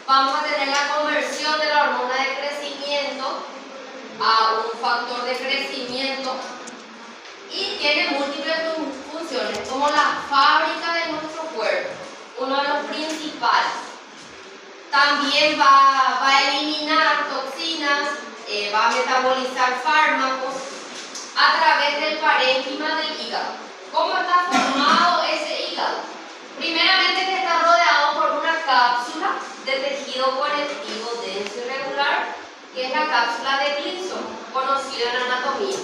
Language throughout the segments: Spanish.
vamos a tener la conversión de la hormona de crecimiento a un factor de crecimiento y tiene múltiples funciones, como la fábrica de nuestro cuerpo, uno de los principales. También va a eliminar toxinas, va a metabolizar fármacos a través del parénquima del hígado. ¿Cómo está formado ese hígado? Primeramente que está rodeado por una cápsula de tejido conectivo denso y regular, que es la cápsula de Gleason, conocida en anatomía.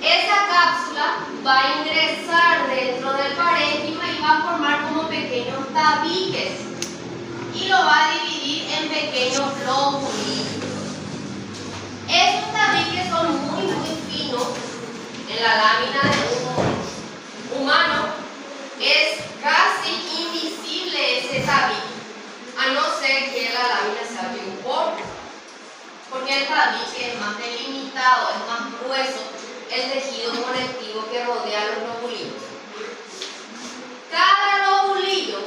Esa cápsula va a ingresar dentro del parénquima y va a formar como pequeños tabiques y lo va a dividir en pequeños lóbulos. Estos tabiques son muy finos. En la lámina de un humano es casi invisible ese tabique, a no ser que la lámina sea de un poro, porque el tabique es más delimitado, es más grueso el tejido conectivo que rodea los lobulillos. Cada lobulillo,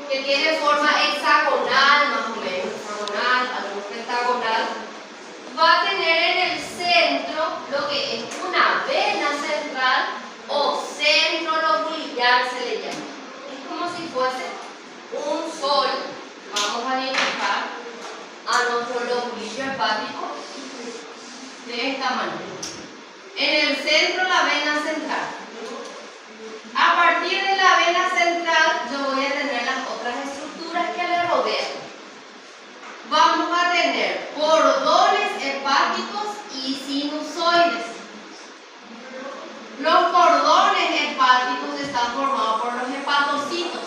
que tiene forma hexagonal, más o menos hexagonal, algunos pentagonal, va a tener en el centro lo que es una vena central o centro lobular, se le llama. Es como si fuese un sol. Vamos a dibujar a nuestro lobulillo hepático de esta manera. En el centro, la vena central. A partir de la vena central, yo voy a tener las otras estructuras que le rodean. Vamos a tener cordones hepáticos y sinusoides. Los cordones hepáticos están formados por los hepatocitos.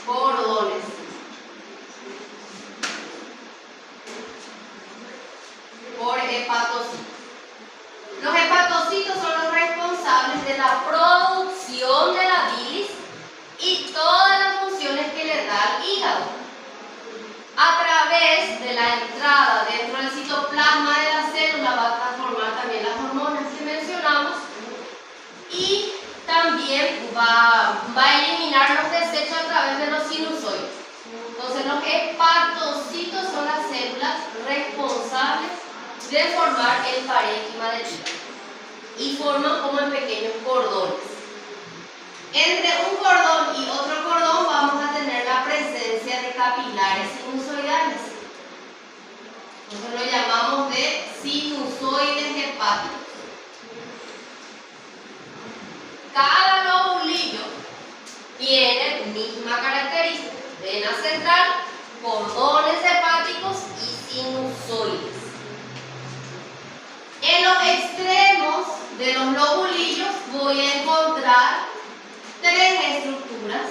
Cordones. Por hepatocitos. Los hepatocitos son los responsables de la producción de la bilis y todas las funciones que le da al hígado. A través de la entrada dentro del citoplasma de la célula va a transformar también las hormonas que mencionamos y también va a eliminar los desechos a través de los sinusoides. Entonces los hepatocitos son las células responsables de formar el parénquima del hígado y forman como en pequeños cordones. Entre un cordón y otro cordón vamos a tener la presencia de capilares sinusoidales. Entonces lo llamamos de sinusoides hepáticos. Cada lobulillo tiene misma característica: vena central, cordones hepáticos y sinusoides. En los extremos de los lobulillos voy a encontrar tres estructuras,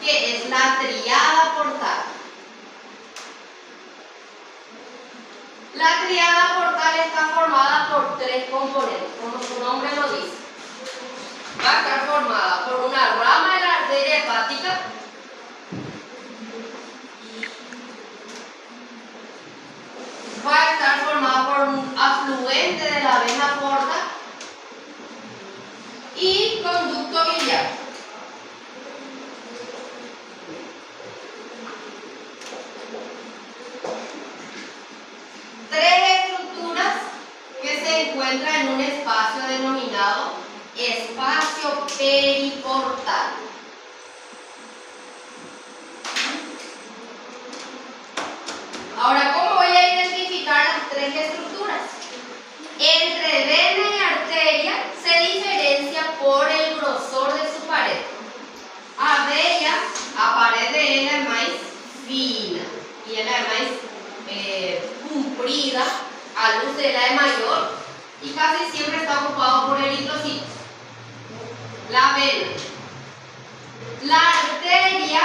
que es la tríada portal. La tríada portal está formada por tres componentes, como su nombre lo dice. Va a estar formada por una rama de la arteria hepática, va a estar formada por un afluente de la vena porta y conducto biliar. Tres estructuras que se encuentran en un espacio denominado espacio periportal. Ahora, ¿cómo voy a identificar las tres estructuras? Entre vena y arteria se diferencia por el grosor de su pared. A pared de ella es más fina y ella es más comprida, a luz de ella es mayor y casi siempre está ocupado por eritrocitos. La vena. La arteria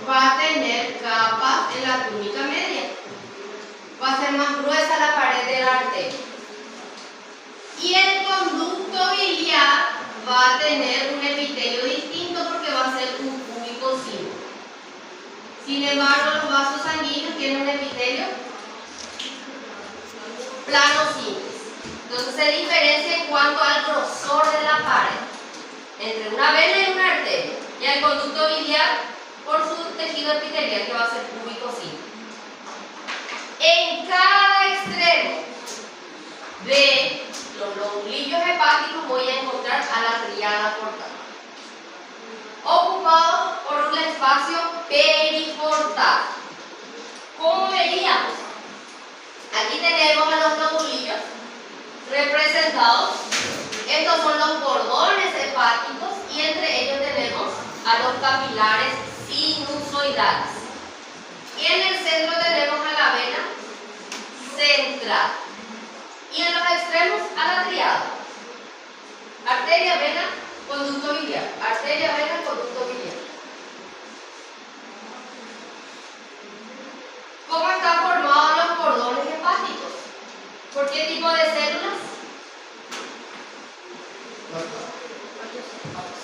va a tener capas en la túnica media. Va a ser más gruesa la pared de la arteria. Y el conducto biliar va a tener un epitelio distinto porque va a ser un cúbico simple. Sin embargo, los vasos sanguíneos tienen un epitelio plano simple. Entonces se diferencia en cuanto al grosor de la pared entre una vena y una arteria. Y el conducto biliar, por tejido epitelial que va a ser cúbico simple. En cada extremo de los lobulillos hepáticos voy a encontrar a la tríada portal, ocupado por un espacio periportal. ¿Cómo veríamos? Aquí tenemos a los lobulillos representados. Estos son los cordones hepáticos y entre ellos tenemos a los capilares sinusoidales. Y en el centro tenemos a la vena central. Y en los extremos a la tríada. Arteria, vena, conducto biliar. Arteria, vena, conducto biliar. ¿Cómo están formados los cordones hepáticos? ¿Por qué tipo de células?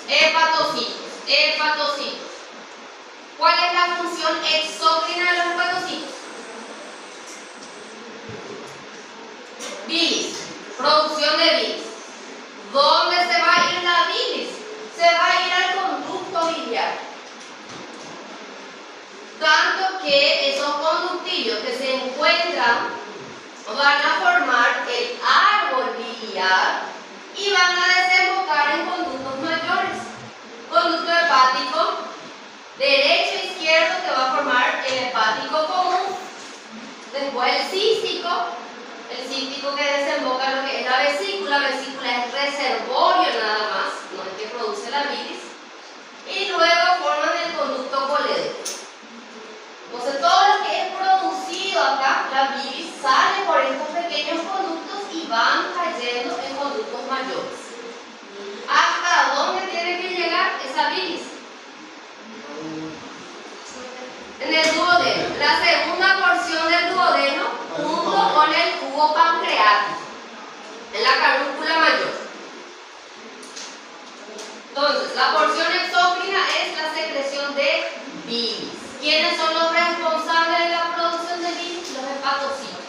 Hepatocitos. Hepatocitos. ¿Cuál es la función exócrina de los hepatocitos? Bilis. Producción de bilis. ¿Dónde se va a ir la bilis? Se va a ir al conducto biliar. Tanto que esos conductillos que se encuentran van a formar el árbol biliar y van a desembocar en conductos mayores. Conducto hepático derecho e izquierdo que va a formar el hepático común. Después el cístico que desemboca en lo que es la vesícula. La vesícula es reservorio nada más, no es que produce la bilis. Y luego forman el conducto colédoco. Entonces todo lo que es producido acá, la bilis, sale por estos pequeños conductos y van cayendo en conductos mayores. ¿Hasta dónde tiene que llegar esa bilis? En el duodeno, la segunda porción del duodeno junto con el tubo pancreático, en la carúncula mayor. Entonces, la porción exócrina es la secreción de bilis. ¿Quiénes son los responsables de la producción de bilis? Los hepatocitos.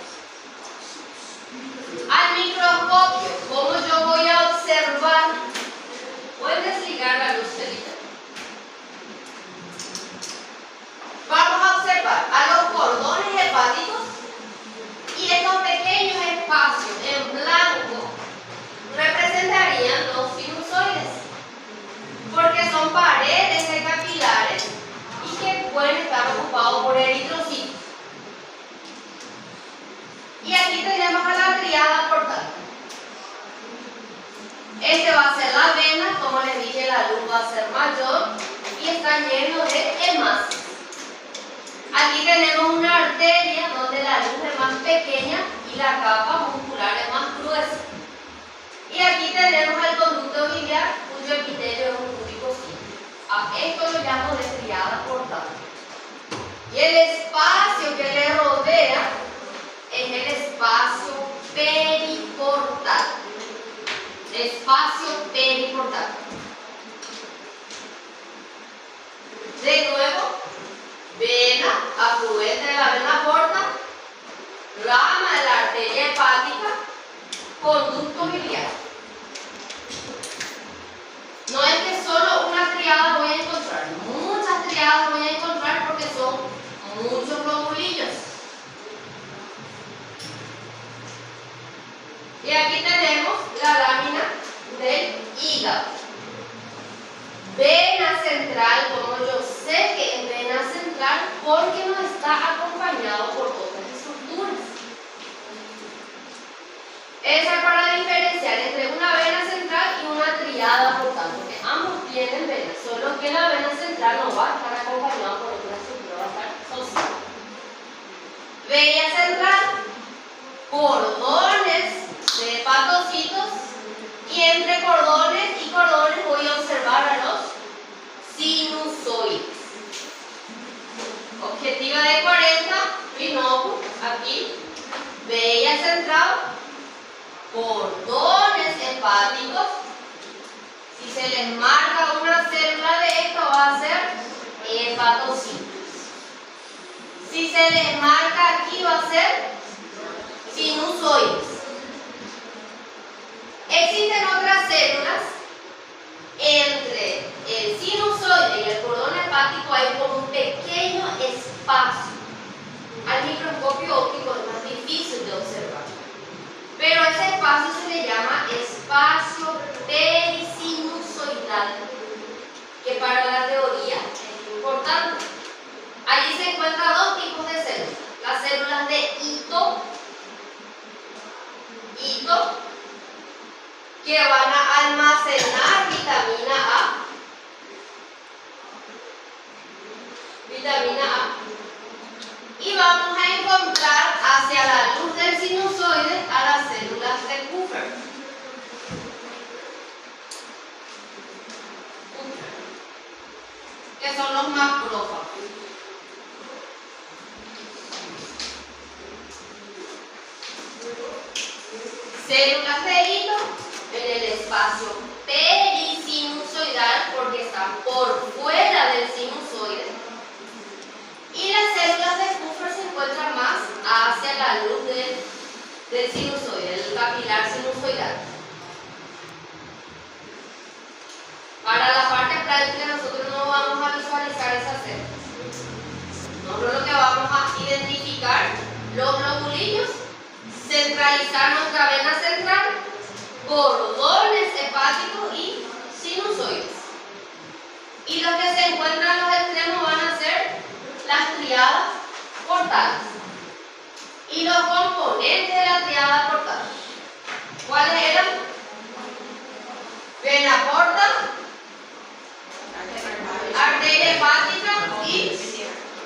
Al microscopio, ¿cómo yo voy a observar? ¿Pueden desligar la luz, Celita? Vamos a observar a los cordones hepáticos y estos pequeños espacios en blanco representarían los sinusoides, porque son paredes de capilares y que pueden estar ocupados por eritrocitos. Y aquí tenemos a la tríada portal. Este va a ser la vena, como les dije, la luz va a ser mayor y está lleno de hemácias. Aquí tenemos una arteria donde la luz es más pequeña y la capa muscular es más gruesa. Y aquí tenemos el conducto biliar, cuyo epitelio es un cúbico simple. A esto lo llamo de tríada portal. Y el espacio que le rodea es el espacio periportal. Espacio periportal. De nuevo, vena, afluente de la vena porta, rama de la arteria hepática, conducto biliar. No es que solo una triada voy a encontrar, muchas triadas voy a encontrar porque son muchos lobulillos. Y aquí tenemos la lámina del hígado. Vena central, como yo sé que es vena central, porque no está acompañado por otras estructuras. Esa es para diferenciar entre una vena central y una tríada portal, porque ambos tienen venas, solo que la vena central no va a estar acompañada por otra estructura, va a estar asociada. Vena central, cordones de hepatocitos, y entre cordones y cordones voy a observar a los sinusoides. Objetiva de 40, Pinoco, aquí, vena central, cordones hepáticos. Si se les marca una célula de esto va a ser hepatocitos. Si se les marca aquí va a ser sinusoides. Existen otras células. Entre el sinusoide y el cordón hepático hay como un pequeño espacio. Al microscopio óptico es más difícil de observar. Pero ese espacio se le llama espacio perisinusoidal, que para la teoría es importante. Allí se encuentran dos tipos de células. Las células de hito, que van a almacenar vitamina A. Y vamos a encontrar hacia la luz del sinusoide a las células de Kupffer, que son los macrófagos. Células de hito en el espacio perisinusoidal porque están por fuera del sinusoide. Y las células de Kupffer se encuentran más hacia la luz del sinusoide, el capilar sinusoidal. Para la parte práctica nosotros no vamos a visualizar esas células. Nosotros lo que vamos a identificar los globulillos, centralizar nuestra vena central, cordones hepáticos y sinusoides. Y los que se encuentran en los extremos van a ser las triadas portales. Y los componentes de la triada portal, ¿cuáles eran? Vena porta, arteria hepática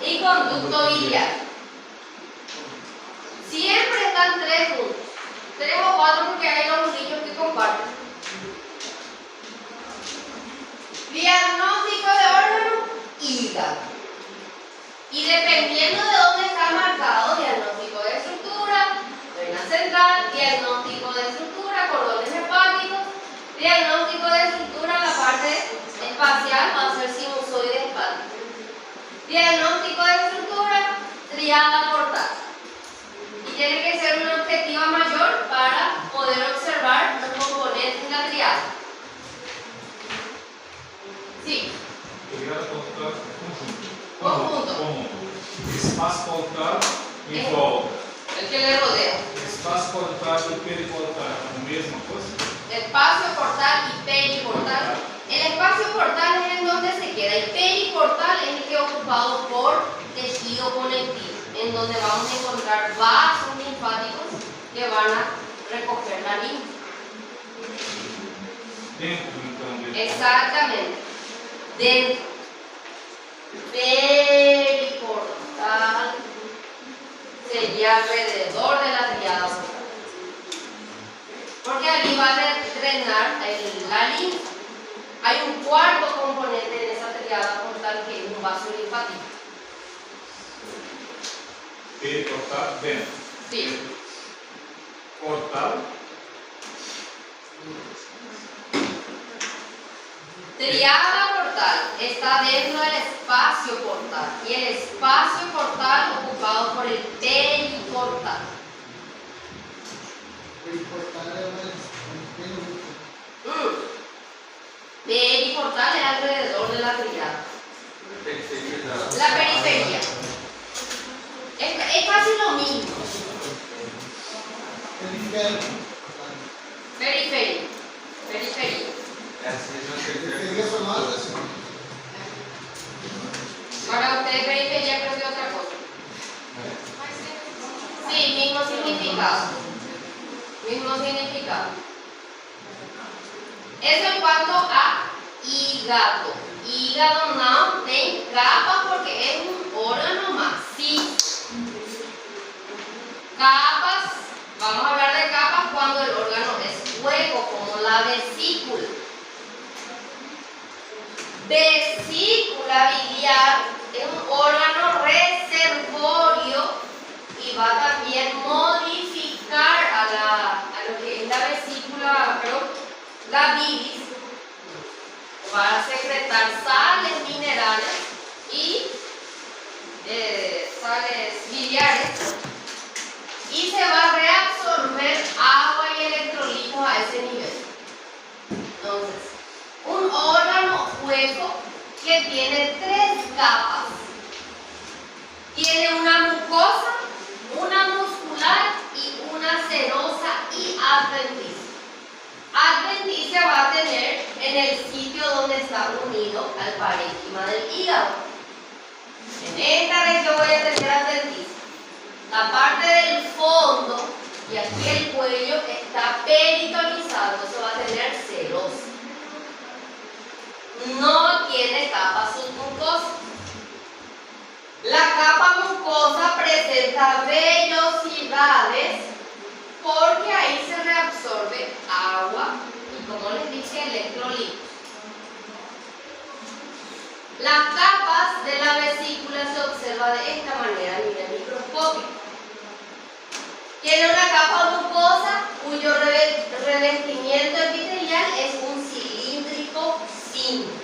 y conducto biliar. Siempre están tres juntos, 3 o 4 porque hay los globulillos que comparten. Diagnóstico de órgano, hígado. Y dependiendo de dónde está marcado, diagnóstico de estructura, vena central, diagnóstico de estructura, cordones hepáticos, diagnóstico de estructura, la parte espacial va a ser sinusoide hepático. Diagnóstico de estructura, triada portal. Y tiene que ser una objetiva mayor para poder observar los componentes de la triada. Sí. Conjunto. Espaço portal e volta. El que le rodea. Espaço portal e periportal. ¿Es la misma cosa? Espacio portal y periportal. El espacio portal es en donde se queda. El periportal es el que es ocupado por tejido conectivo, en donde vamos a encontrar vasos linfáticos que van a recoger la linfa. Dentro, então. Exactamente. Dentro. Periportal sería alrededor de la triada portal, porque allí va a drenar la linfa. Hay un cuarto componente en esa triada portal que es un vaso linfático. Periportal dentro. Sí. Portal. Triada portal está dentro del espacio portal y el espacio portal ocupado por el periportal. Periportal es alrededor de la triada. La periferia. Es casi lo mismo. Periferia. Para ustedes periferia creo que es otra cosa. Sí, mismo significado. Eso en cuanto a hígado. Hígado no tiene capas porque es un órgano macizo. Capas, vamos a hablar de capas cuando el órgano es hueco, como la vesícula. Vesícula biliar es un órgano reservorio y va a también modificar a lo que es la vesícula, la bilis, para secretar sales minerales y sales biliares, y se va a reabsorber agua y electrolitos a ese nivel. Entonces, un órgano hueco que tiene 3 capas Tiene una mucosa, una muscular y una serosa y adventicia. Adventicia va a tener en el sitio donde está unido al parénquima del hígado. En esta región voy a tener adventicia. La parte del fondo y aquí el cuello está peritonizado, eso va a tener serosa. No tiene capa submucosa. La capa mucosa presenta vellosidades porque ahí se reabsorbe agua y, como les dije, electrolitos. Las capas de la vesícula se observan de esta manera a nivel microscópico. Tiene una capa mucosa cuyo revestimiento epitelial es un cilíndrico simple.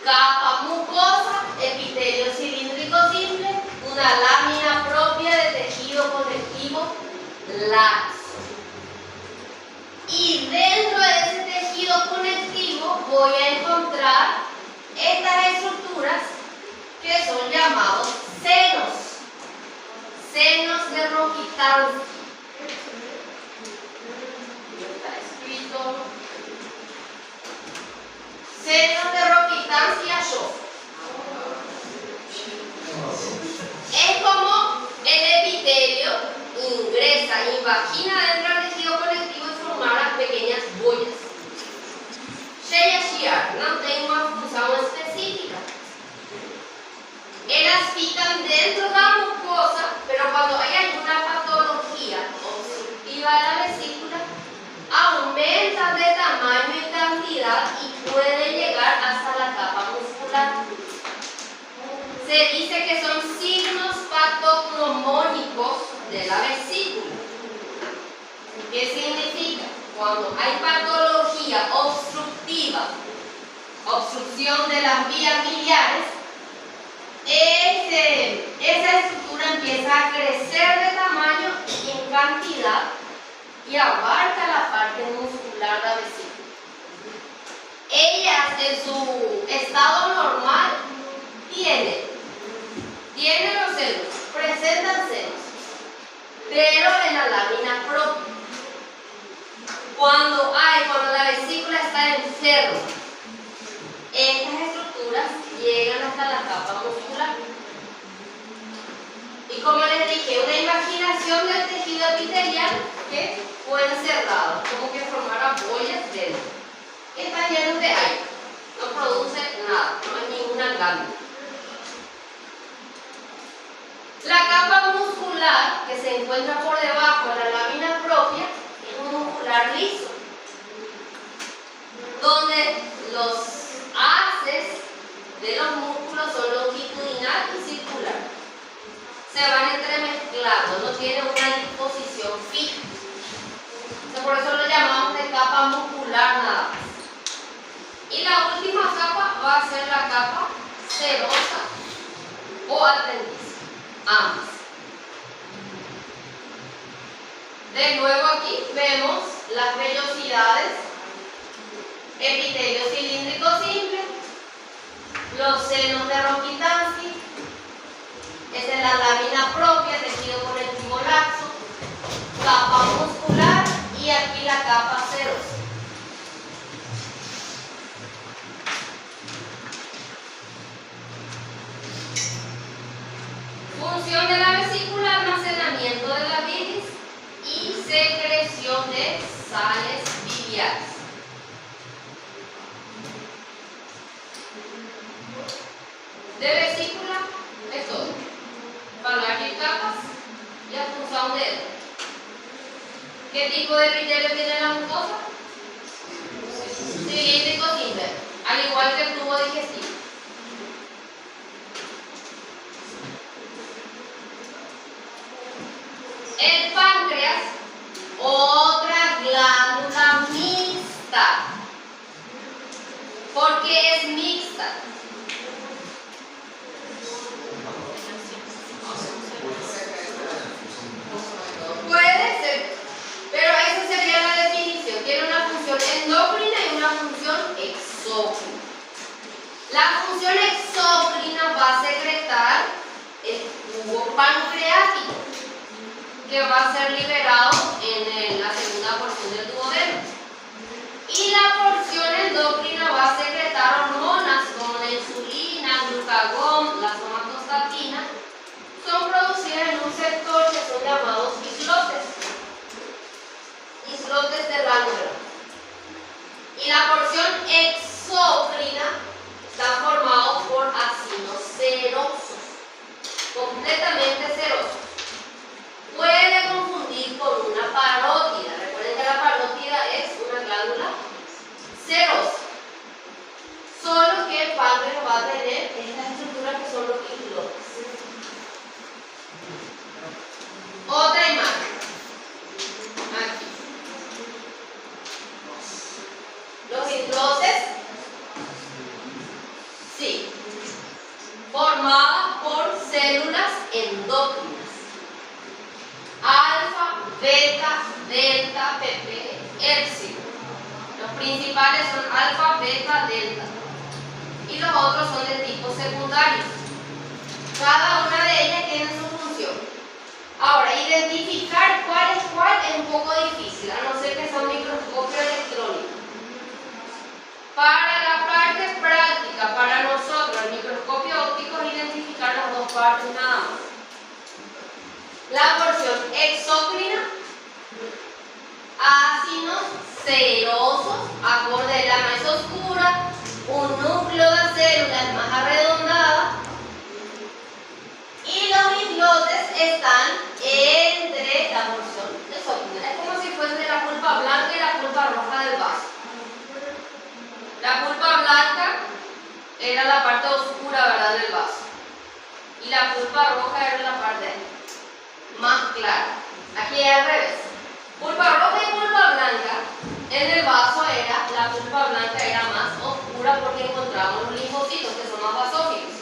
Capa mucosa, epitelio cilíndrico simple, una lámina propia de tejido conectivo laxo. Y dentro de ese tejido conectivo voy a encontrar estas estructuras que son llamados senos. Senos de Rokitansky. Está escrito. Senos de Rokitansky-Ashoff. Es como el epitelio invagina dentro del tejido conectivo y formar pequeñas bollas. Sheyashiar não tem uma função específica. Elas ficam dentro da mucosa, pero cuando hay alguna patología obstructiva de la vesícula, aumenta de tamaño y cantidad y puede llegar hasta la capa muscular. Se dice que son signos patognomónicos de la vesícula. ¿Qué significa? Cuando hay patología obstructiva, obstrucción de las vías biliares, esa estructura empieza a crecer de tamaño y en cantidad y abarca la parte muscular de la vesícula. Ellas en su estado normal tienen los senos, presentan senos, pero en la lámina propia. Cuando la vesícula está enferma, estas estructuras llegan hasta la capa muscular. Y como les dije, una imaginación del tejido epitelial que fue encerrado, como que formara bollas dentro. Está lleno de aire, no produce nada, no hay ninguna glándula. La capa muscular que se encuentra por debajo de la lámina propia es un muscular liso, donde los haces de los músculos son longitudinal y circular. Se van entremezclando, no tienen una disposición fija. Entonces, por eso lo llamamos de capa muscular nada más. Y la última capa va a ser la capa serosa o adventicia, ambas. De nuevo aquí vemos las vellosidades, epitelio cilíndrico simple, los senos de Rokitansky, esta es la lámina propia, tejido conectivo laxo, capa muscular y aquí la capa serosa. Función de la vesícula, almacenamiento de la bilis y secreción de sales biliares. De vesícula es todo. Falange y capas y la función de él. ¿Qué tipo de epitelio tiene la mucosa? Cilíndrico simple, al igual que el tubo digestivo. El páncreas, otra glándula mixta. ¿Por qué es mixta? Puede ser, pero esa sería la definición. Tiene una función endocrina y una función exócrina. La función exócrina va a secretar el jugo pancreático, que va a ser liberado en la segunda porción del duodeno. Y la porción endocrina va a secretar hormonas como la insulina, glucagón, la somatostatina. Son producidas en un sector que son llamados islotes de Langerhans. Y la porción exócrina está formada por ácidos serosos, completamente serosos. Puede confundir con una parótida. Recuerden que la parótida es una glándula serosa. Solo que el páncreas va a tener estas estructuras que son los islotes. Otra imagen. Aquí. Los islotes, sí, formadas por células endócrinas. Alfa, beta, delta, PP, épsilon. Los principales son alfa, beta, delta. Y los otros son de tipo secundario. Cada una de ellas tiene su función. Ahora, identificar cuál es cuál es un poco difícil, a no ser que sea un microscopio electrónico. Para la parte práctica, para nosotros, el microscopio óptico es identificar las dos partes nada más. La porción exócrina, ácidos serosos, acorde de la más oscura, un núcleo de células más arredondada, y los islotes están entre la porción exócrina. Es como si fuese la pulpa blanca y la pulpa roja del vaso. La pulpa blanca era la parte oscura, ¿verdad?, del vaso, y la pulpa roja era la parte más clara. Aquí es al revés. Pulpa roja y pulpa blanca. En el vaso la pulpa blanca era más oscura porque encontramos los linfocitos que son más basófilos.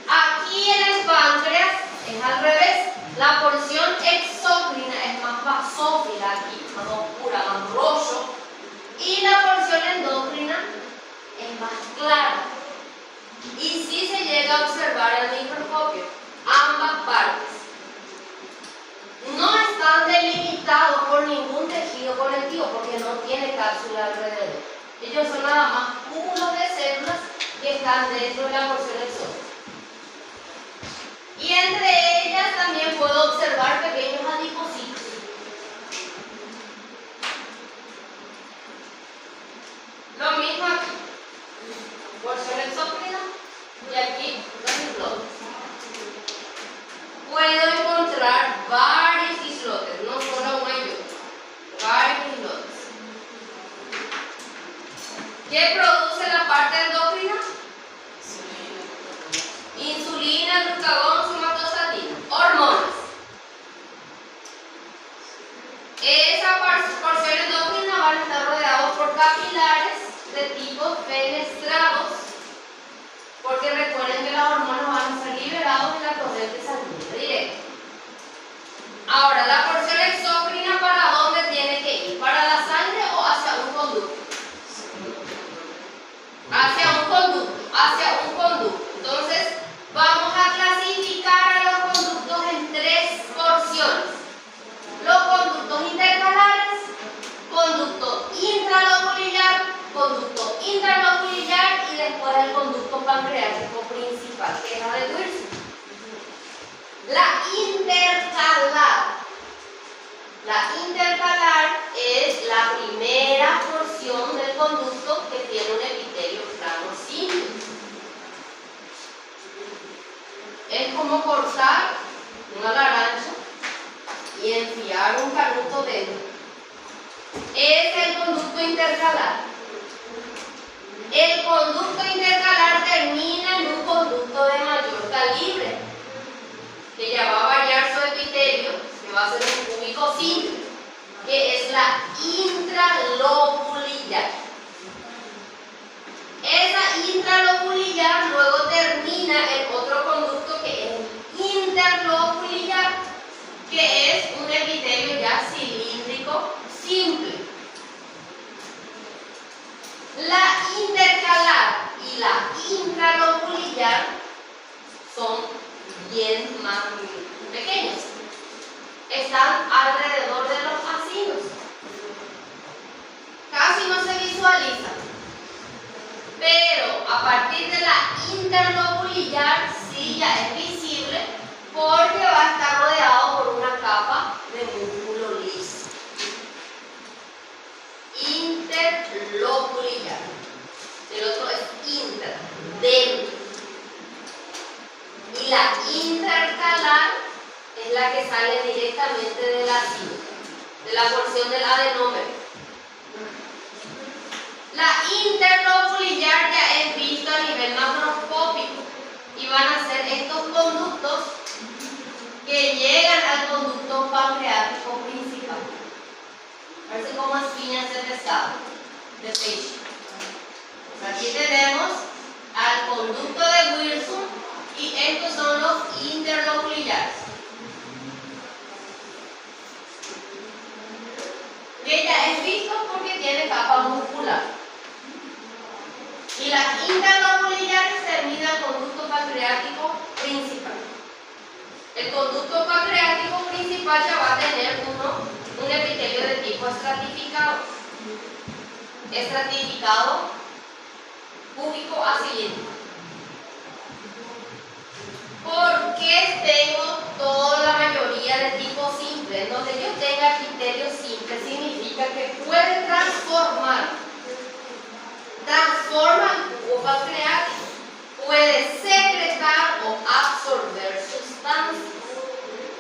Aquí en el páncreas es al revés. La porción exócrina es más basófila aquí, más oscura, más rojo. Y la porción endócrina es más clara. Y sí se llega a observar en el microscopio ambas partes. No están delimitados por ningún tejido conectivo porque no tiene cápsula alrededor. Ellos son nada más cúmulos de células que están dentro de la porción exócrina. Y entre ellas también puedo observar pequeños adipocitos. Lo mismo aquí. Porción exócrina y aquí los islotes. Puedo encontrar varios islotes, no solo uno y otro, varios islotes. ¿Qué produce la parte endócrina? Insulina, glucagón, somatostatina, hormonas. Esa porción endócrina van a estar rodeados por capilares de tipo fenestrados, porque recuerden que las hormonas van a ser liberadas en la corriente sanguínea directa. Ahora, la porción exócrina, ¿para dónde tiene que ir? ¿Para la sangre o hacia un conducto? Hacia un conducto. Entonces, vamos a clasificar a los conductos en tres porciones. Los conductos intercalares, conducto intraloculilar y después el conducto pancreático principal, que es la de Wilson. La intercalar es la primera porción del conducto que tiene un epitelio plano simple. Es como cortar una naranja y enfriar un canuto dentro. Es el conducto intercalar. El conducto intercalar termina en un conducto de mayor calibre, que ya va a variar su epitelio, que va a ser un cúbico simple, que es la intraloculillar. Esa intraloculillar luego termina en otro conducto que es interloculillar, que es un epitelio ya cilíndrico simple. La intercalar y la partir de la interlobulillar sí ya es visible porque va a estar rodeado por una capa de músculo liso. Interlobulillar. El otro es inter, dentro. Y la intercalar es la que sale directamente de la cima, de la porción del adenómero. La interlobulillar ya es visto a nivel macroscópico y van a ser estos conductos que llegan al conducto pancreático principal. Parece como espinas de pescado, de peixe. Pues aquí tenemos al conducto de Wilson y estos son los interlobulillares. Que ya es visto porque tiene capa muscular. Y las interlobulillares termina el conducto pancreático principal. El conducto pancreático principal ya va a tener un epitelio de tipo estratificado. Estratificado cúbico acilíndrico. ¿Por qué tengo toda la mayoría de tipo simple? En donde yo tenga epitelio simple significa que puede transforma el cubo pancreático, puede secretar o absorber sustancias.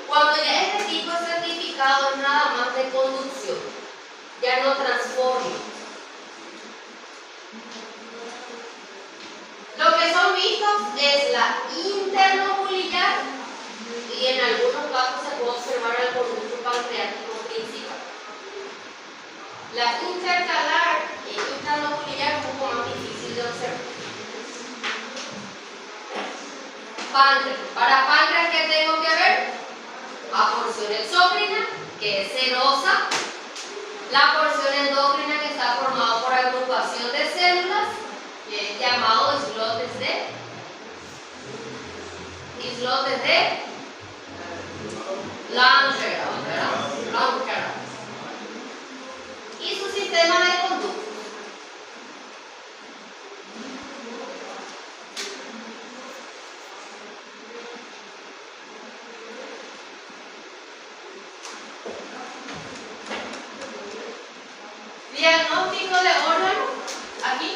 Cuando ya este tipo es certificado es nada más de conducción, ya no transforma. Lo que son vistos es la interlobulillar y en algunos casos se puede observar el conducto pancreático principal. La intercalar y interlobulillar es un poco más difícil de observar. Páncreas. Para páncreas, ¿qué tengo que ver? La porción exócrina, que es serosa. La porción endócrina, que está formada por agrupación de células, que es llamado islotes de Langerhans. Y su sistema de conductos. Diagnóstico de órgano, aquí.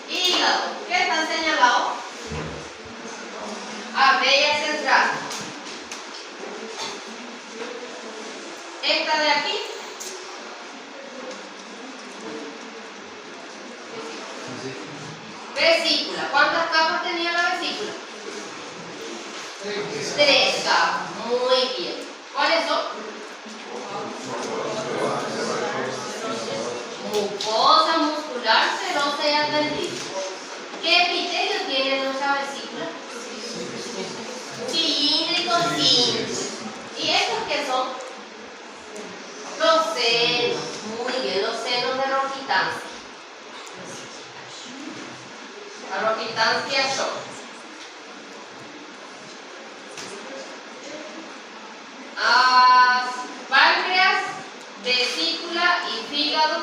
Hígado, ¿qué está señalado? Arteria central. Esta de aquí. Vesícula. ¿Cuántas capas tenía la vesícula? 3 capas. Muy bien. ¿Cuáles son? Mucosa muscular, serosa y adventicia. ¿Qué epitelio tiene nuestra vesícula? Cilíndrico simple. ¿Y estos qué son? Los senos. Muy bien, los senos de Rokitansky. La Rokitansky Ashok. Páncreas, vesícula y fígado.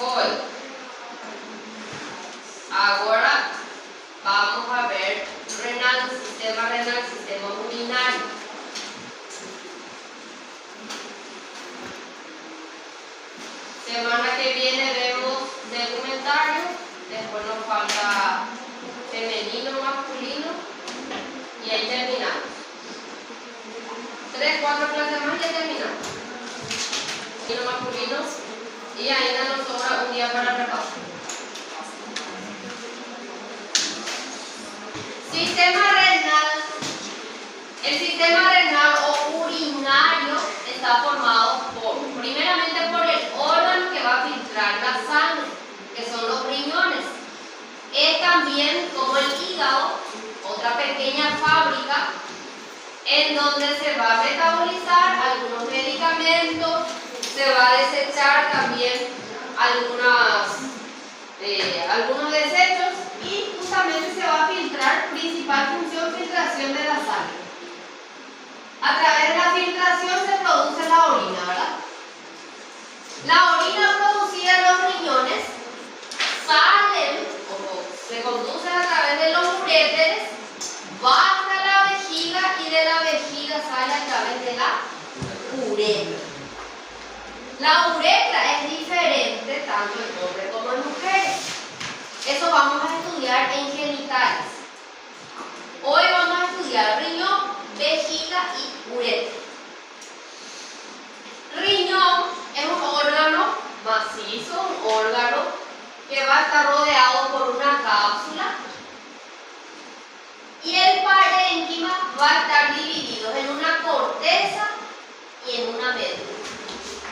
Hoy. Ahora vamos a ver renal, sistema urinario. Semana que viene vemos segmentario, después nos falta femenino, masculino y ahí terminamos. 3, 4 clases más y ya terminamos. Femenino, masculino y ahí nos sobra un día para repaso. Sistema renal. El sistema renal o urinario está formado primeramente por el órgano que va a filtrar la sangre, que son los riñones. Es también como el hígado, otra pequeña fábrica en donde se va a metabolizar algunos medicamentos, se va a desechar también algunos desechos y justamente se va a filtrar, principal función, filtración de la sangre. A través de la filtración se produce la orina, ¿verdad? La orina producida en los riñones salen o se conducen a través de los uréteres, va hasta la vejiga y de la vejiga sale a través de la uretra. La uretra es diferente tanto en hombres como en mujeres. Eso vamos a estudiar en genitales. Hoy vamos a estudiar riñón, vejiga y uretra. Riñón es un órgano macizo, un órgano que va a estar rodeado por una cápsula y el parénquima va a estar dividido en una corteza y en una médula.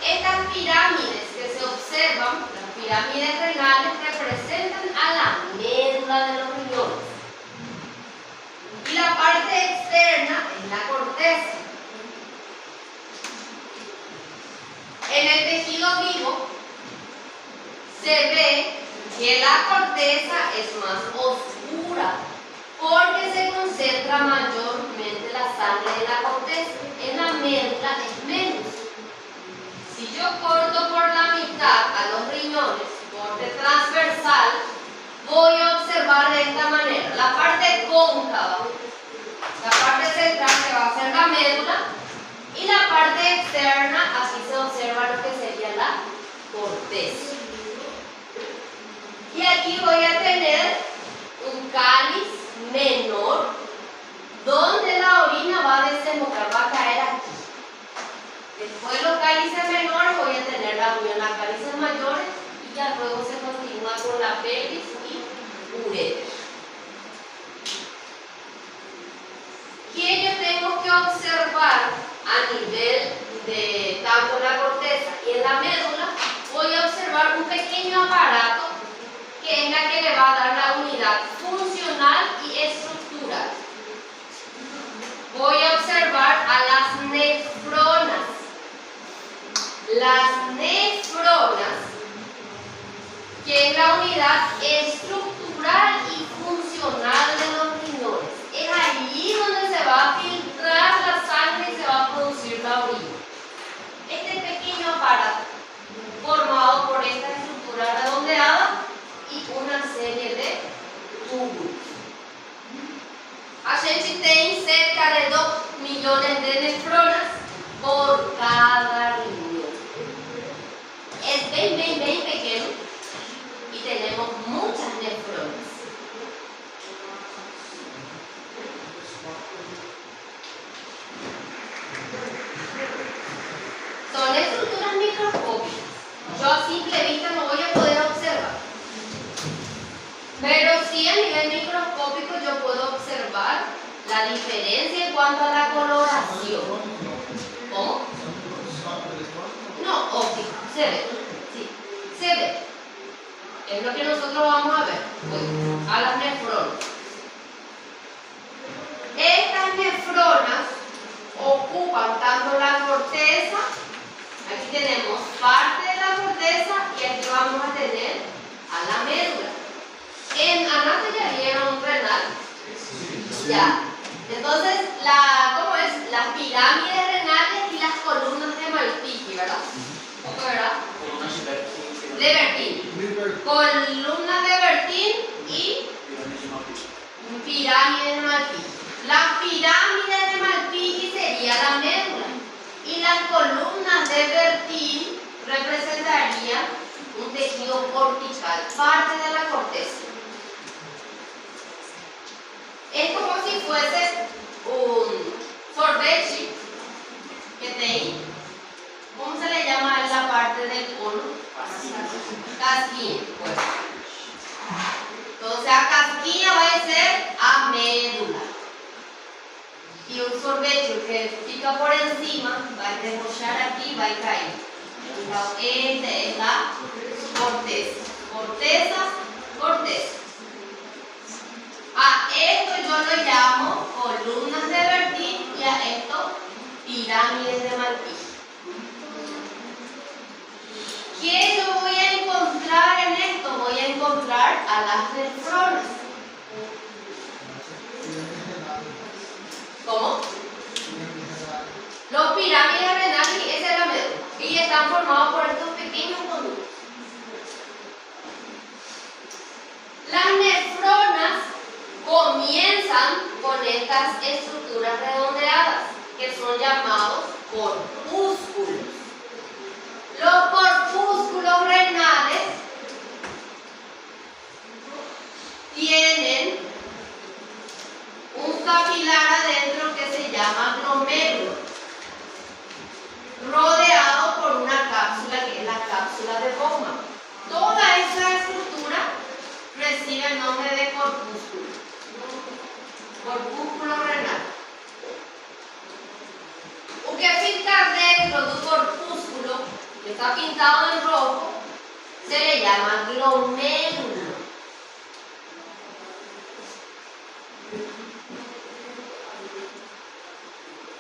Estas pirámides que se observan, las pirámides renales, representan a la médula de los riñones. Y la parte externa es la corteza. En el tejido vivo se ve que la corteza es más oscura porque se concentra mayormente la sangre de la corteza. En la médula es menos. Si yo corto por la mitad a los riñones, corte transversal, voy a observar de esta manera la parte cóncava, la parte central que va a ser la médula, y la parte externa, así se observa lo que sería la corteza. Y aquí voy a tener un cáliz menor, donde la orina va a desembocar, va a caer aquí. Después de los cálices menores voy a tener la unión a cálices mayores y ya luego se continúa con la pelvis y uretra. ¿Qué yo tengo que observar a nivel de tanto la corteza y en la médula? Voy a observar un pequeño aparato que es la que le va a dar la unidad funcional y estructural. Voy a observar a las nefronas. Las nefronas, que es la unidad estructural y funcional de los riñones. Es allí donde se va a filtrar la sangre y se va a producir la orina. Este pequeño aparato, formado por esta estructura redondeada y una serie de túbulos. A gente tem cerca de 2 millones de nefronas por cada riñón. Es bien pequeño y tenemos muchas nefronas. Son estructuras microscópicas. Yo a simple vista no voy a poder observar. Pero sí a nivel microscópico yo puedo observar la diferencia en cuanto a la coloración. ¿Cómo? No, óptico, se ve. Sí, se ve. Es lo que nosotros vamos a ver. Voy a las nefronas. Estas nefronas ocupan tanto la corteza, aquí tenemos parte de la corteza y aquí vamos a tener a la médula. En Anate ya vieron renal. Ya. Entonces, ¿cómo es? Las pirámides renales y las columnas de Malpighi, ¿verdad? ¿Cómo era? De Bertin. Columnas de Bertin y pirámides de Malpighi. Las pirámides de Malpighi sería la médula y las columnas de Bertin representarían un tejido cortical, parte de la corteza. Es como si fuese un sorbeche que tiene, ¿cómo se le llama a la parte del cono? Casquilla. Pues. Entonces a casquilla va a ser a médula. Y un sorbeche que pica por encima va a desmollar aquí y va a caer. Entonces esta es la corteza. Corteza. A esto yo lo llamo columnas de Bertin y a esto pirámides de Malpighi. ¿Qué yo voy a encontrar en esto? Voy a encontrar a las nefronas. ¿Cómo? Los pirámides renales, esa es la médula. Y están formados por estos pequeños conductos. estas estructuras redondeadas, que son llamados corpúsculos. Los corpúsculos renales tienen un capilar adentro que se llama glomérulo, rodeado por una cápsula que es la cápsula de Bowman. Toda esa estructura recibe el nombre de corpúsculo, corpúsculo renal. O que fica dentro de un corpúsculo que está pintado en rojo se le llama glomérulo.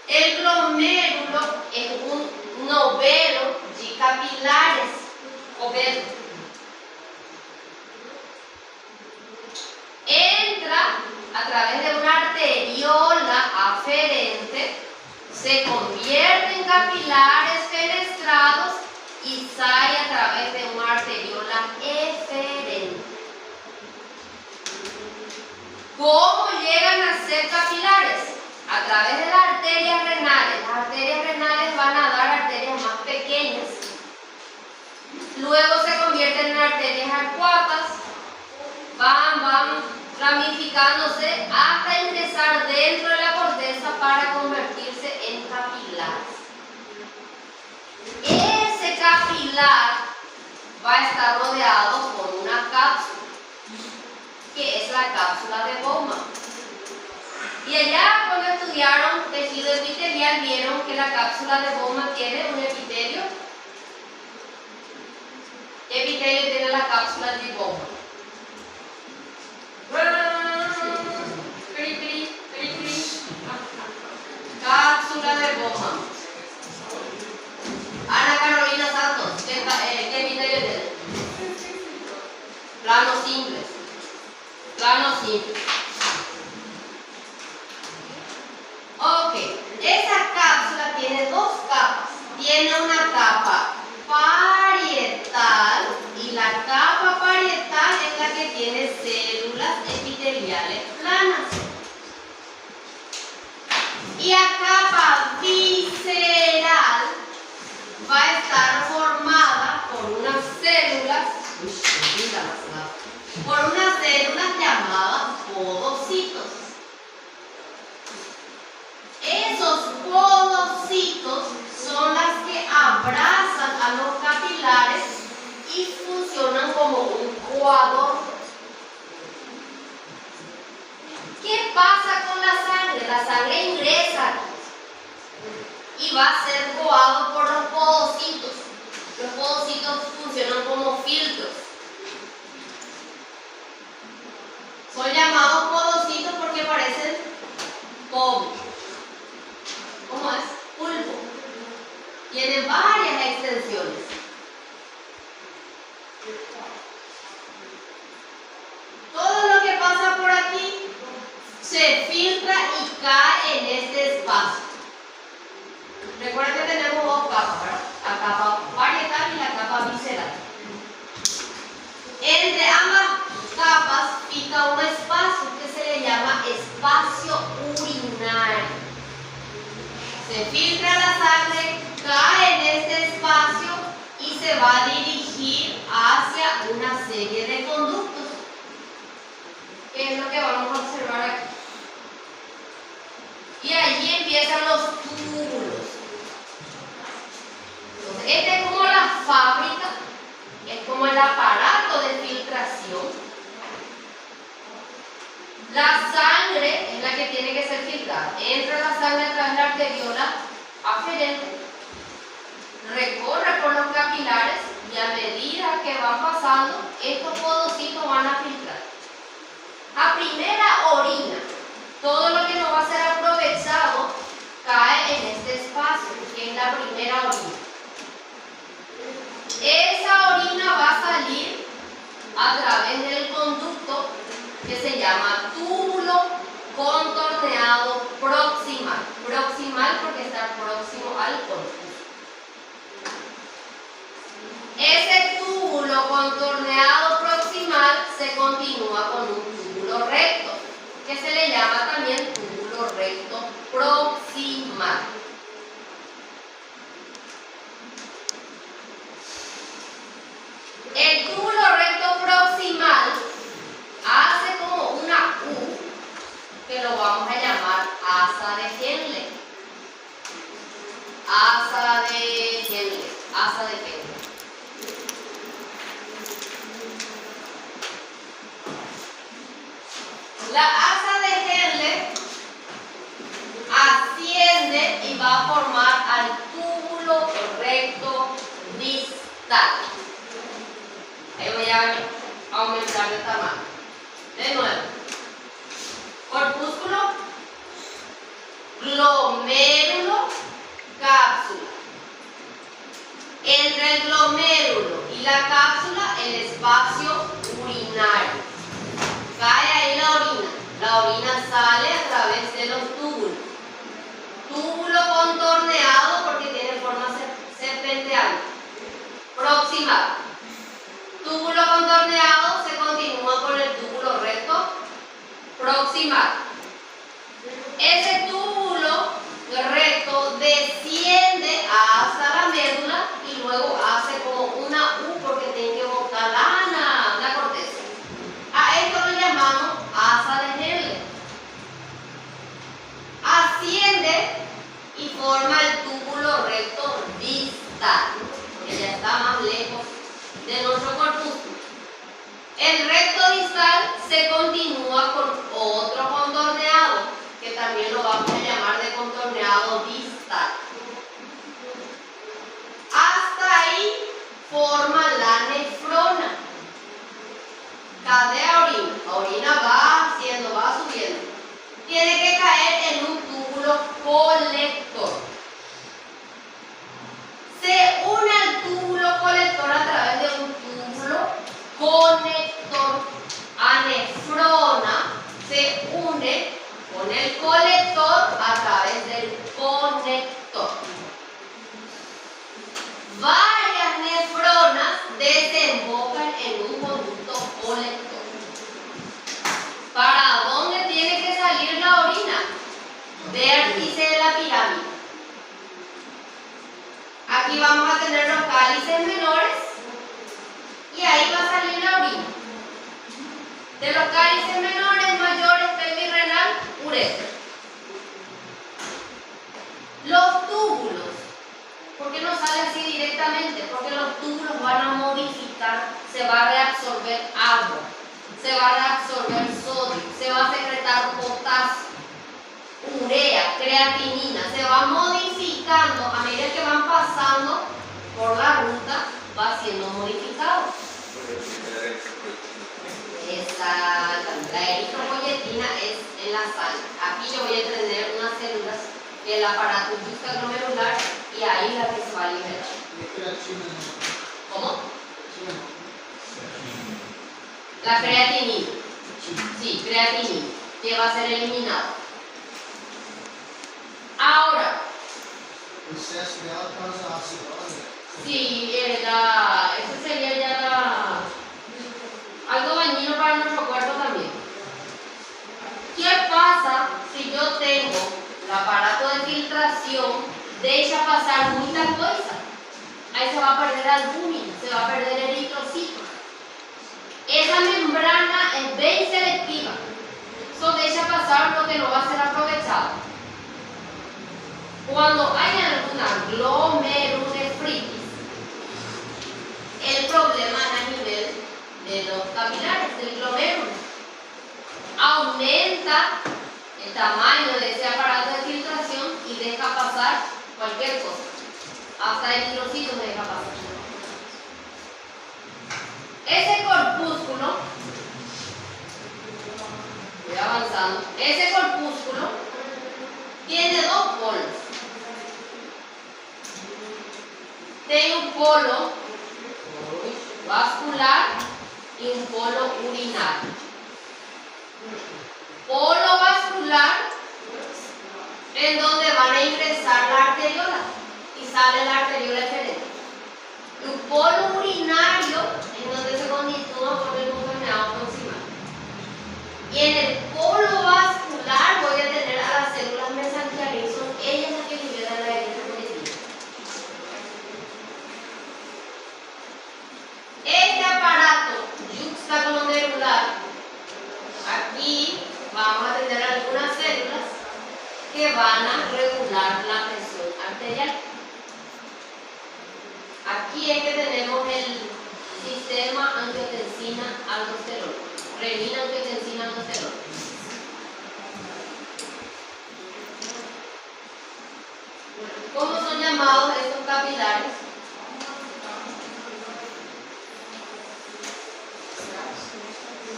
El glomérulo es un novelo de capilares obesos. Entra a través de una arteriola aferente, se convierte en capilares fenestrados y sale a través de una arteriola eferente. ¿Cómo llegan a ser capilares? A través de las arterias renales. Las arterias renales van a dar arterias más pequeñas. Luego se convierten en arterias arcuatas. Van ramificándose hasta ingresar dentro de la corteza para convertirse en capilares. Ese capilar va a estar rodeado por una cápsula, que es la cápsula de Bowman. Y allá cuando estudiaron tejido epitelial vieron que la cápsula de Bowman tiene un epitelio. ¿Qué epitelio tiene la cápsula de Bowman? Cápsula de Bowman. Ana Carolina Santos, ¿qué epitelio tiene? Plano simple. Plano simple. Ok, esa cápsula tiene dos capas. Tiene una capa parietal y la capa parietal es la que tiene células epiteliales planas. Y la capa visceral va a estar formada por unas células, llamadas podocitos. Esos podocitos son las que abrazan a los capilares y funcionan como un coador. ¿Qué pasa con la sangre? La sangre ingresa y va a ser coado por los podocitos. Los podocitos funcionan como filtros. Son llamados podocitos porque parecen polvo. ¿Cómo es? Pulpo. Tiene varias extensiones. Todo lo que pasa por aquí se filtra y cae en este espacio. Recuerden que tenemos dos capas, ¿verdad? La capa parietal y la capa visceral. Entre ambas capas fica un espacio que se le llama espacio urinario. Se filtra la sangre, cae en este espacio y se va a dirigir hacia una serie de conductos. ¿Qué es lo que vamos a observar aquí? Y allí empiezan los túbulos. Entonces, esta es como la fábrica, es como el aparato de filtración. La sangre es la que tiene que ser filtrada. Entra la sangre a través de la arteriola aferente, recorre por los capilares y a medida que va pasando, estos podocitos van a filtrar. A primera orina, todo lo que no va a ser aprovechado cae en este espacio, que es la primera orina. Esa orina va a salir a través del conducto que se llama túbulo contorneado proximal. Proximal porque está próximo al conducto. Ese túbulo contorneado proximal se continúa con un túbulo recto, que se le llama también túbulo proximal. El túbulo recto proximal hace como una U que lo vamos a llamar asa de Henle. Asa de Henle. Asa de Henle. La asa de Henle asciende y va a formar al túbulo recto distal. Ahí voy a aumentar de tamaño. De nuevo. Corpúsculo, glomérulo, cápsula. Entre el glomérulo y la cápsula, el espacio urinario. Cae ahí la orina. La orina sale a través de los túbulos. Túbulo contorneado porque tiene forma serpenteante. Proximal. Túbulo contorneado se continúa con el túbulo recto proximal. Ese túbulo recto desciende hasta la médula y luego hace como una U porque tiene que botar la corteza. A esto lo llamamos asa de Henle. Asciende y forma el túbulo recto distal, porque ya está más lejos de nuestro corpúsculo. El recto distal se continúa con otro contorneado, que también lo vamos a llamar de contorneado distal. Hasta ahí forma la nefrona. Cadea orina. La orina va haciendo, va subiendo. Tiene que caer en un túbulo colector. Se une al túbulo colector a través de un túbulo conector. A nefrona se une con el colector a través del conector. Varias nefronas desembocan en un conducto colector. ¿Para dónde tiene que salir la orina? Vértice de la pirámide. Aquí vamos a tener los cálices menores y ahí va a salir la orina. De los cálices menores, mayores, pelvis renal, uretra. Los túbulos, ¿por qué no sale así directamente? Porque los túbulos van a modificar, se va a reabsorber agua, se va a reabsorber sodio, se va a secretar potasio, urea, creatinina, se va modificando a medida que van pasando por la ruta, va siendo modificado. Exactamente. La eritropoyetina es en la sangre. Aquí yo voy a tener unas células que el aparato glomerular y ahí la que se va a liberar. ¿Cómo? La creatinina. Sí, creatinina, que va a ser eliminada. Ahora. O excesso dela causa acidose. Sí, eso sería ya algo dañino para nuestro cuerpo también. ¿Qué pasa si yo tengo el aparato de filtración, deja pasar mucha cosa? Ahí se va a perder albúmina, se va a perder eritrocito. Esa membrana es bien selectiva. Eso deja pasar lo que no va a ser aprovechado. Cuando hay alguna glomerulonefritis, el problema es a nivel de los capilares, del glomérulo. Aumenta el tamaño de ese aparato de filtración y deja pasar cualquier cosa. Hasta el eritrocito se deja pasar. Ese corpúsculo, voy avanzando, ese corpúsculo tiene dos polos. Tiene un polo vascular y un polo urinario. Polo vascular en donde van a ingresar la arteriola y sale la arteriola diferente. Y un polo urinario en donde se continúa con el contorneado proximal. Y en el polo vascular voy a tener a las células mesangiales vamos a tener algunas células que van a regular la presión arterial. Aquí es que tenemos el sistema angiotensina-aldosterona, renina, angiotensina, aldosterona. ¿Cómo son llamados estos capilares?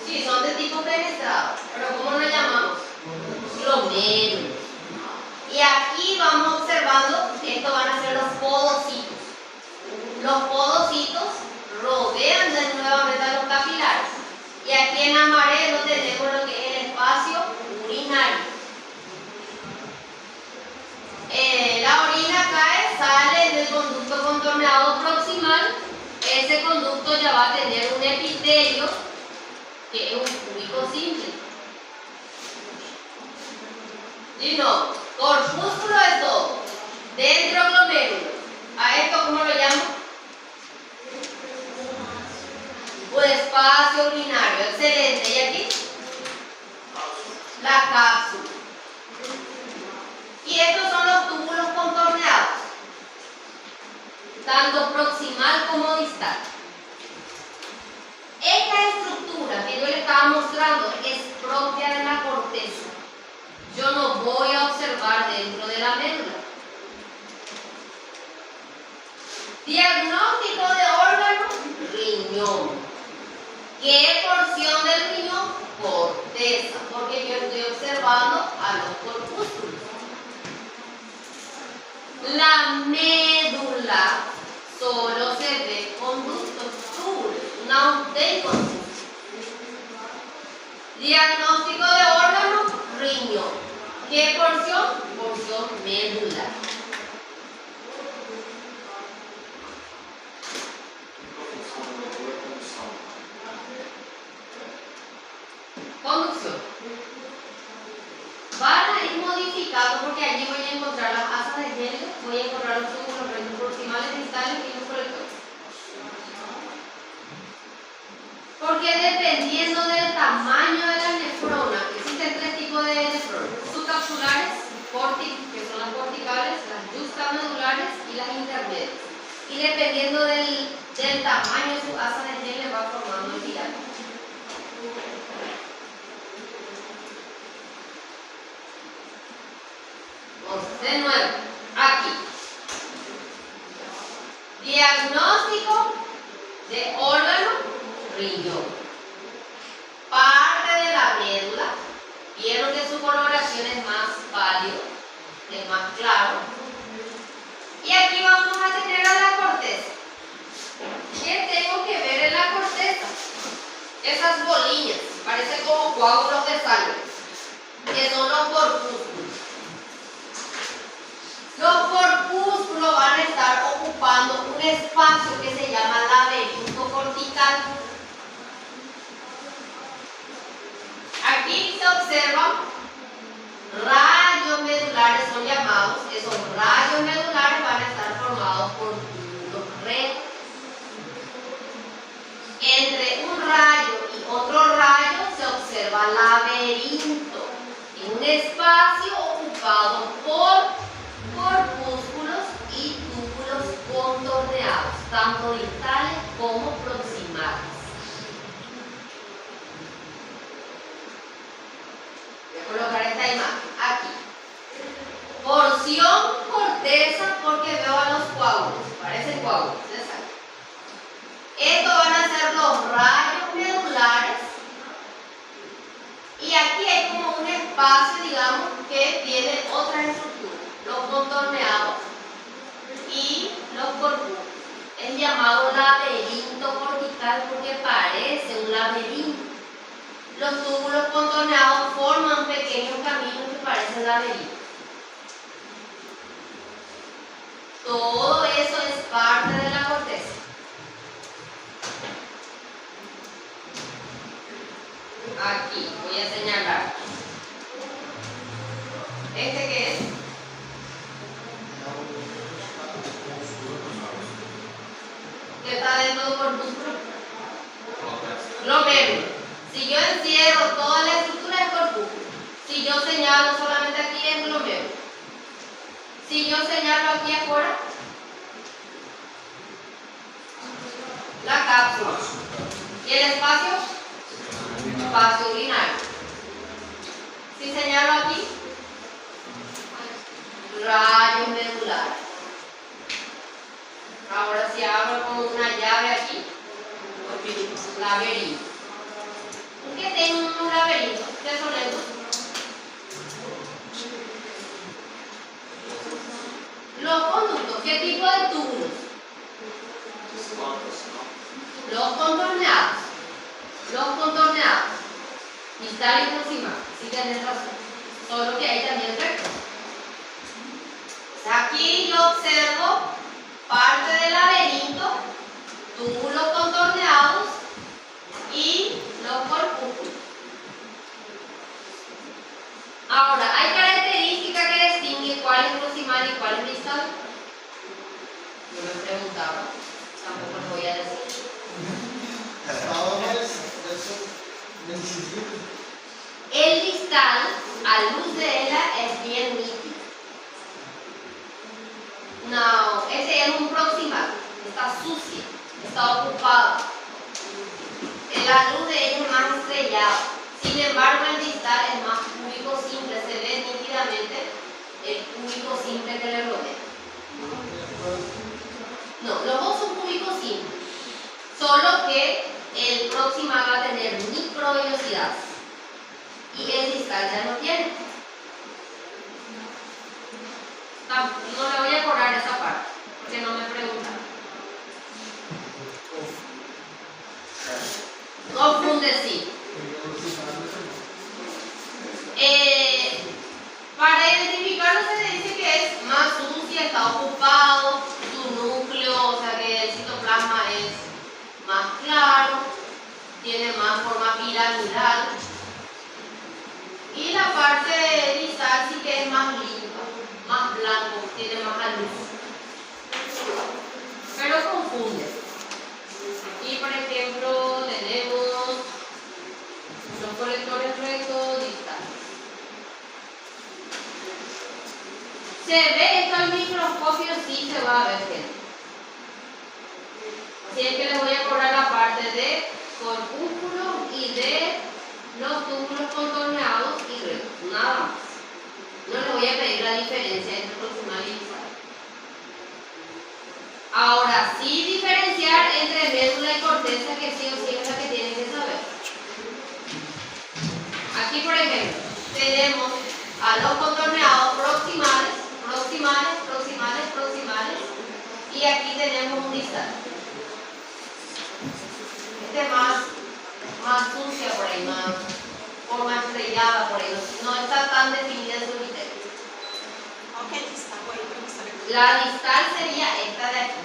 Sí, son de tipo fenestrado, pero ¿cómo lo llamamos? Glomérulos. Y aquí vamos observando que estos van a ser los podocitos. Los podocitos rodean nuevamente a los capilares. Y aquí en amarillo tenemos lo que es el espacio urinario. La orina cae, sale del conducto contorneado proximal. Ese conducto ya va a tener un epitelio que es un cúbico simple. Y no, corpúsculo es todo. Dentro glomérulo. ¿A esto cómo lo llamo? Un espacio urinario. Excelente. ¿Y aquí? La cápsula. Y estos son los túbulos contorneados, tanto proximal como distal. Esta estructura que yo les estaba mostrando es propia de la corteza. Yo no voy a observar dentro de la médula. Diagnóstico de órgano, riñón. ¿Qué porción del riñón? Corteza, porque yo estoy observando a los corpúsculos. La médula solo se ve conductos, túbulos, no de conductos. Diagnóstico de órgano, riñón. ¿Qué porción? Porción medular. Conducción. Van a ir modificando porque allí voy a encontrar las asas de hielo, voy a encontrar los túbulos proximales, distales y los colectores. Porque dependiendo del tamaño de la nefrona, existen tres tipos de nefronas: subcapsulares, que son las corticales, las justamedulares y las intermedias. Y dependiendo del tamaño de su asa de hielo va formando el diámetro. De nuevo, aquí. Diagnóstico de órgano, riñón. Parte de la médula. Vieron que su coloración es más pálido, es más claro. Y aquí vamos a tener a la corteza. ¿Qué tengo que ver en la corteza? Esas bolillas, parecen como coágulos de sangre, que son los corpúsculos. Los corpúsculos van a estar ocupando un espacio que se llama laberinto cortical. Aquí se observan rayos medulares, son llamados. Esos rayos medulares van a estar formados por túbulos rectos. Entre un rayo y otro rayo se observa laberinto, en un espacio ocupado por corpúsculos y túbulos contorneados, tanto distales como proximales. Voy a colocar esta imagen aquí. Porción corteza, porque veo a los coágulos, parecen coágulos, exacto. Estos van a ser los rayos medulares. Y aquí hay como un espacio, digamos, que tiene otras estructuras. Los contorneados y los corpúsculos. Es llamado laberinto cortical porque parece un laberinto. Los túbulos contorneados forman pequeños caminos que parecen laberintos. Todo eso es parte de la corteza. Aquí voy a señalar. ¿Este qué es? ¿Qué está dentro del corpúsculo? Glomérulo. Si yo encierro toda la estructura del corpúsculo, yo señalo aquí afuera? La cápsula. ¿Y el espacio? Espacio urinario. Si señalo aquí, rayos medulares. Ahora si abro con una llave aquí, laberinto. ¿Por qué tengo un laberinto? ¿Qué son estos? Los conductos, ¿qué tipo de túbulos? Los contorneados. Los contorneados. Distal y proximal. Sí tenés razón. Solo que hay también rectos. Aquí yo observo parte del laberinto, túbulos contorneados y los corpúsculos. Ahora, ¿hay características que distinguen cuál es proximal y cuál es distal? Yo me preguntaba, tampoco lo voy a decir. El distal, a luz de ella, es bien nítido. No, ese es un proximal, está sucio, está ocupado. La luz de ella es más estrellada. Sin embargo, el distal es más cúbico simple, se ve nítidamente el cúbico simple que le rodea. No, los dos son cúbicos simples, solo que el proximal va a tener microvellosidad y el distal ya no tiene. No le voy a cobrar esa parte, porque no me preguntan. Confunde, sí. Para identificarlo se le dice que es más sucia, está ocupado, su núcleo, o sea que el citoplasma es más claro, tiene más forma piramidal. Y la parte distal sí que es más limpia, más blanco, tiene más luz. Pero confunde. Aquí, por ejemplo, tenemos los colectores rectos distales. Se ve esto al microscopio, sí se va a ver bien. Así es que les voy a cobrar la parte de corpúsculos y de los túbulos contorneados y rectos, nada más. No les voy a pedir la diferencia entre proximal y distal. Ahora, sí diferenciar entre médula y corteza, que sí o sí es la que tienen que saber. Aquí, por ejemplo, tenemos a los contorneados proximales, proximales, proximales, proximales, y aquí tenemos un distal. Este más sucia por ahí, más forma estrellada por ahí, no está tan definida en su criterio. La distal sería esta de aquí.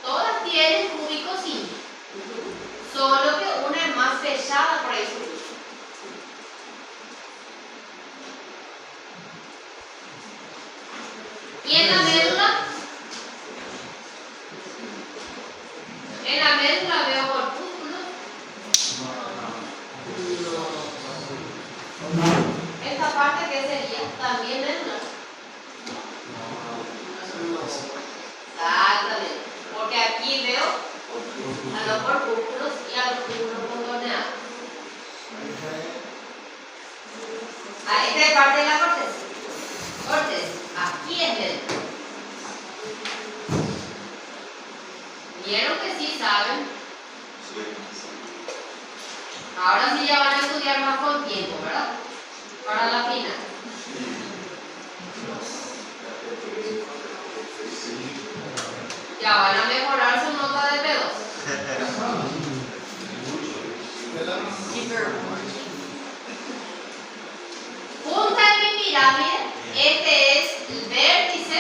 Todas tienen cúbico simple, solo que una es más fechada por ahí. Y en la médula, veo corpúsculos. Esta parte que sería también médula. Exactamente, porque aquí veo a los corpúsculos y a los túbulos contorneados. Esta es parte de la corteza. Aquí es médula. ¿Vieron que sí saben? Ahora sí ya van a estudiar más con tiempo, ¿verdad? Para la final. Ya van a mejorar su nota de P2. Punta de mi pirámide, este es el vértice.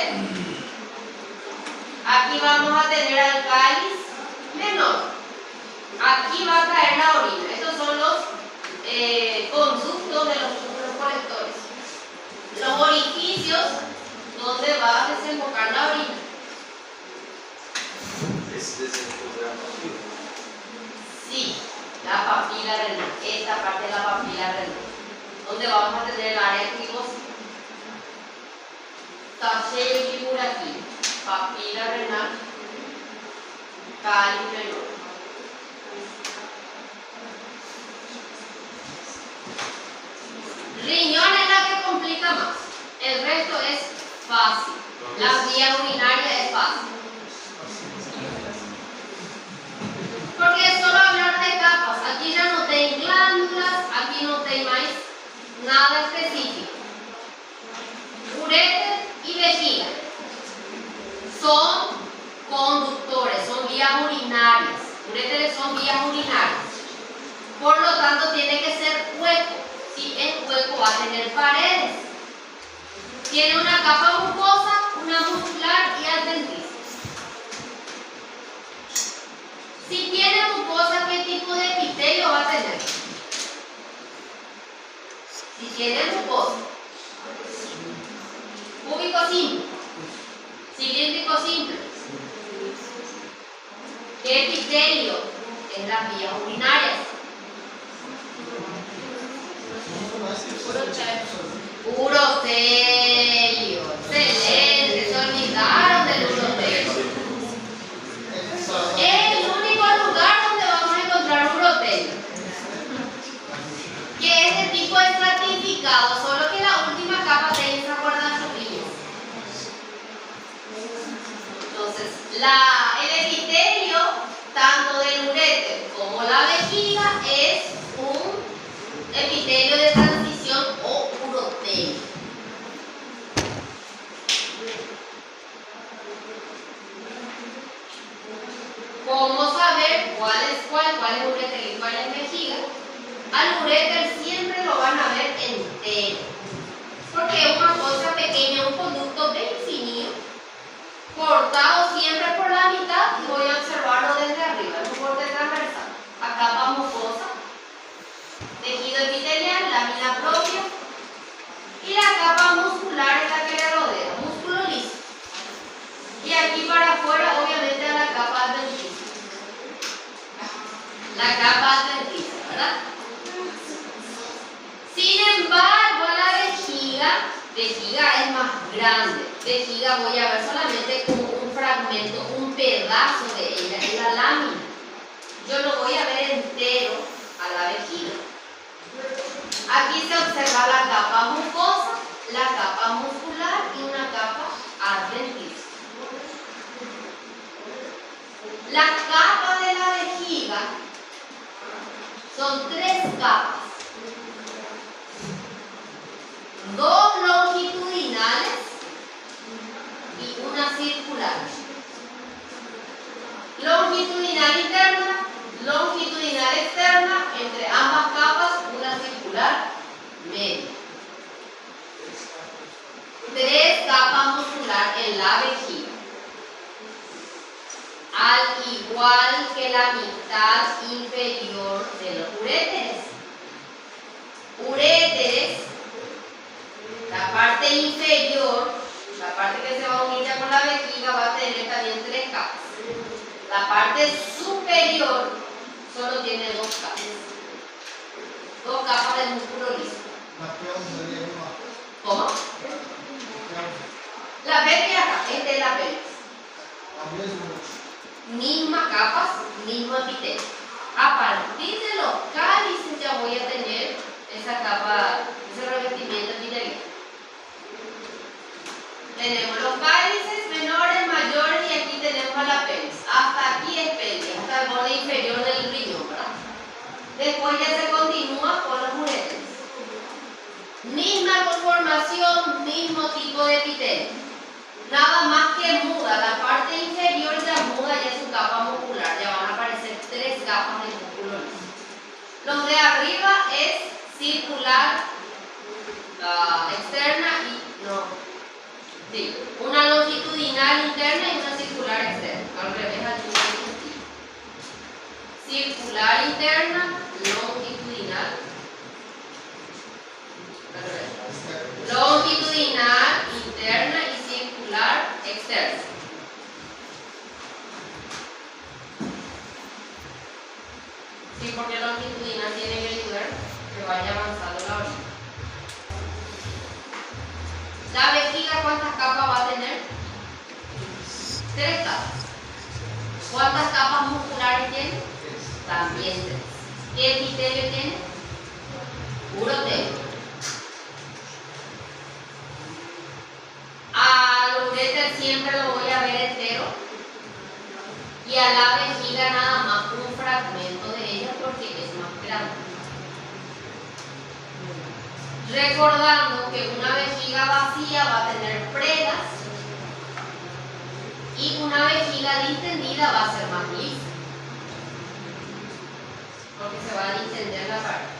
Aquí vamos a tener al cáliz menor. Aquí va a caer la orina. Estos son los conductos de los túbulos colectores. Los orificios donde va a desembocar la orina. Sí, la papila renal. Esta parte de la papila renal, donde vamos a tener el área cribosa. talle y por aquí, papila renal, cáliz menor. Riñón es la que complica más, el resto es fácil, la vía urinaria es fácil. Porque es solo hablar de capas, aquí ya no tengo glándulas, aquí no tengo más nada específico. Ureter y vejiga son conductores, son vías urinarias. Uréteres son vías urinarias. Por lo tanto, tiene que ser hueco. Si es hueco, va a tener paredes. Tiene una capa mucosa, una muscular y adventicia. Si tiene mucosa, ¿qué tipo de epitelio va a tener? Si tiene mucosa, cúbico simple, cilíndrico simple. ¿Qué epitelio? En las vías urinarias. Urotelio. Excelente, se olvidaron del urotelio. Es el único lugar donde vamos a encontrar urotelio. Que es de tipo estratificado, solo que la última capa tiene esa guardachupiña. Entonces, el epitelio, tanto del uréter como la vejiga, es un epitelio de transición o urotelio. ¿Cómo saber cuál es uréter y cuál es vejiga? Al uréter siempre lo van a ver entero, porque es una cosa pequeña, un conducto bien finito, cortado siempre por la mitad, y voy a observarlo desde arriba, es un corte transversal. A capa mucosa, tejido epitelial, lámina propia, y la capa muscular es la que le rodea, músculo liso. Y aquí para afuera, obviamente, a la capa adventicia. La capa adventicia, ¿verdad? Sin embargo, la vejiga es más grande. Vejiga voy a ver solamente como un fragmento, un pedazo de ella, en la lámina. Yo lo voy a ver entero a la vejiga. Aquí se observa la capa mucosa, la capa muscular y una capa adventicia. La capa de la vejiga son 3 capas. 2 longitudinales y una circular. Longitudinal interna, longitudinal externa, entre ambas capas una circular media. 3 capas muscular en la vejiga. Al igual que la mitad inferior de los uréteres. Uréteres, la parte inferior, la parte que se va a unir ya con la vejiga, va a tener también 3 capas. La parte superior solo tiene 2 capas. 2 capas de músculo liso. ¿Cómo? La pelvis acá, esta es la pelvis. Misma capas, mismo epitelio. A partir de los cálices ya voy a tener esa capa, ese revestimiento epitelial. Tenemos los cálices menores, mayores, y aquí tenemos a la pelvis. Hasta aquí es pelvis, hasta el borde inferior del riñón, ¿verdad? Después ya se continúa con los uréteres. Misma conformación, mismo tipo de epitelio. Nada más que muda, la parte inferior ya muda, ya es su capa muscular, ya van a aparecer 3 capas de músculo liso. Los de arriba es circular externa y una longitudinal interna y una circular externa. Al revés, aquí circular interna, longitudinal. Al revés. Longitudinal interna y circular externa. Sí, porque longitudinal tiene que ayudar que vaya avanzando la orina. La vejiga cuántas capas va a tener? 3 capas. ¿Cuántas capas musculares tiene? También 3. ¿Qué epitelio tiene? Puro telio. Al uréter siempre lo voy a ver entero. Y a la vejiga nada más un fragmento de ella porque es más grande. Recordando que una vejiga vacía va a tener pregas y una vejiga distendida va a ser más lisa, porque se va a distender la pared.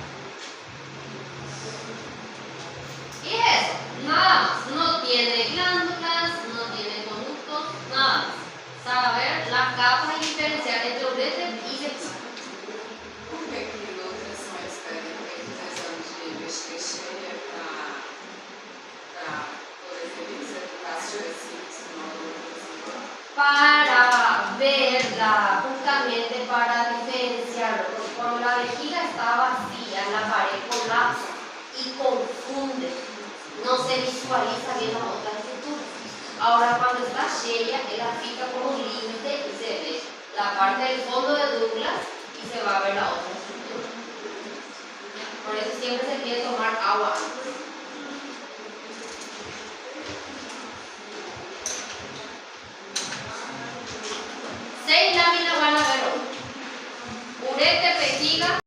Y eso, nada más. No tiene glándulas, no tiene conductos, nada más. Saber las capas y diferenciar entre uréter y vejiga. Por que nutrições pedem muitos exames de bexiga cheia para poder verificar se o específico Para verla, justamente para diferenciarlo, porque cuando la vejiga está vacía, la pared colapsa y confunde, no se visualiza bien las otras estructuras. Ahora cuando está llena, ella fija como un límite y se ve la parte del fondo de Douglas y se va a ver la otra estructura. Por eso siempre se quiere tomar agua antes. 6 láminas